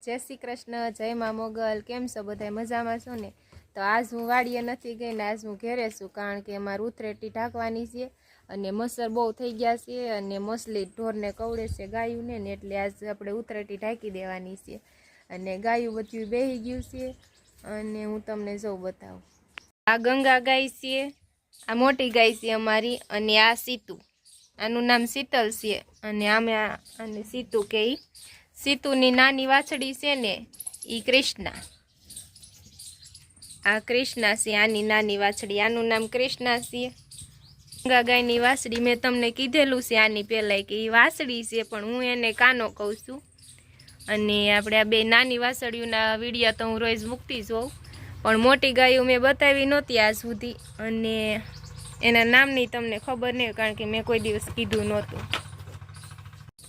जय श्री कृष्ण जय मां मोगल केम छो बधाय मजामां छो ने। तो आज हूँ वाड़ीए नथी गई ने आज हूँ घरे छूं कारण के अमारे उतरेटी ढाकवानी छे अने मच्छर बहु थई गया छे अने मछली ढोरने कवड़े छे गायुंने ने एटले आज आपणे उतरेटी ढाकी देवानी छे अने गायुं बधुं बेही गयुं छे अने हूँ तमने जो बतावुं। आ गंगा गाय छे, आ मोटी गाय छे अमारी अने आ सीतू, आनुं नाम शीतल छे अने आमे आने सीतू कही। सीतूनी नानी वाछड़ी छे ने ई कृष्णा, आ कृष्णा छे आनी नानी वाछड़ी, आनुं नाम कृष्णा छे। गंगा गायनी वाछड़ी मैं तमने कीधेलुं छे आनी पहेला के ई वाछड़ी छे पण हूँ एने कानो कहूं छुं अने आपणे आ बे नानी वाछड़ीओना विडियो तो हूँ रोज मूकती ज होउं पण मोटी गायो मैं बतावी नहोती आज सुधी अने एना नामनी तमने खबर नहीं कारण के मैं कोई दिवस कीधुं नहोतुं।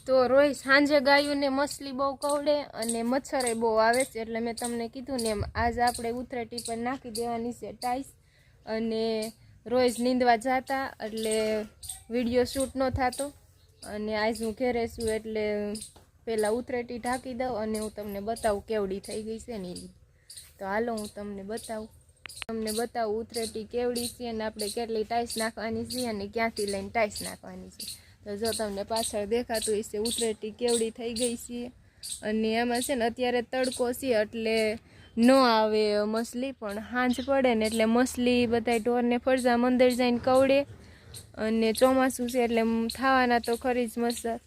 तो रोज सांजे गायों मछली बहु कवड़े अने मच्छर बहु आवे छे एटले मैं तमने कीधुं ने आज आपणे उतरेटी पर नाखी देवानी छे टाइस अने रोज नींदवा जाता एटले विडियो शूट न थतो अने आज हूँ घरे छुं एटले पहेला उतरेटी ढाकी दऊं अने हूँ तमने बतावुं केवड़ी थई गई छे ने। तो हालो हूँ तमने बतावुं उतरेटी केवड़ी छे अने आपणे केटली टाइस नाखवानी छे अने क्यांथी लईने टाइस नाखवानी छे। तो जो तमने पाछळ देखातुं हशे उतरेटी केवड़ी थई गई छे अने आमां छे ने अत्यारे तड़को छे एटले न आवे मछली पण हांज पड़े ने एटले मछली बधाय ढोरने फरजा मंदिर जईने कवड़े अने ચોમાસું छे एटले थावाना तो खरी ज मच्छर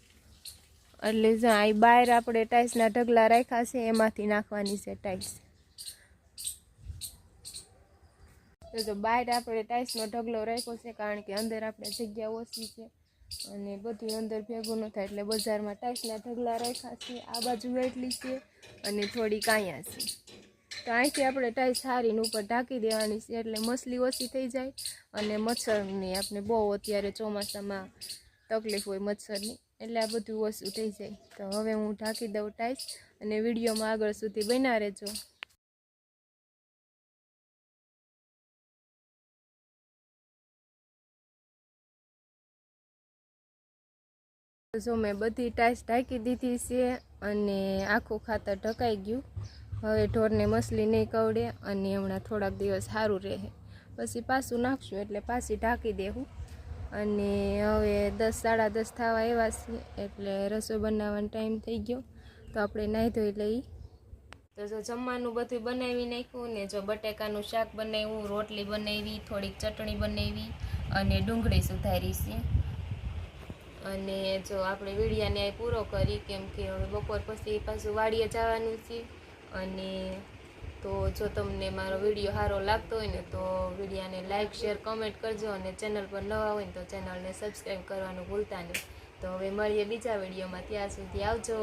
एटले जो आ बहार आपणे टाइसना ढगला राख्या छे एमांथी नाखवानी छे टाइस। तो जो बहार आपणे टाइसनो ढगलो राख्यो छे कारण के अंदर आपणे जग्या ओછી छे अने बधुं अंदर भेगुं न थाय एटले बजारमां टाइसना ढगला राख्या छे। आ बाजू एटली छे अने थोड़ीक आंया छे। तो અહીંથી આપણે ટાઈસ હારીને ઉપર ઢાંકી દેવાની છે એટલે મછલી ઓછી થઈ જાય અને મચ્છરની આપણે બહુ અત્યારે ચોમાસામાં તકલીફ હોય મચ્છરની એટલે આ બધું ઓછું થઈ જાય। તો હવે હું ઢાંકી દઉં ટાઈસ અને વિડીયોમાં આગળ સુધી બન્યા રહેજો। जो मैं बधी टाइस ढाकी दीधी छे अने आखुं खातर ढकाई गयुं। हवे ढोरने मछली नहीं कवड़े अने हमणां थोड़ाक दिवस सारूं रहे पछी पाछुं नाखशुं एटले पाછી ढाकी देहुं अने हवे 10 साड़ा 10 थवा आव्या छे एटले रसोई बनावવાનો टाइम थई गयो। तो आपणे नाही धोई लई। तो जो जमवानुं बधुं बनावी नाख्युं ने जो बटेकानुं शाक बनाव्युं, रोटली बनावी, थोड़ीक चटणी बनावी अने डूंगળી सुधारी छे अने जो आपणे विडियाने आ पूरो करी केम के हवे बपोर पछी पाछुं वाड़ीए जवानुं छे अने तो जो तमने मारो विडियो सारो लागतो होय ने तो विडियाने लाइक शेर कमेंट करजो अने चेनल पर नवा होय तो चेनलने सब्सक्राइब करवानुं भूलता नहीं। तो हवे मळीए बीजा विडियोमां त्यार सुधी आवजो।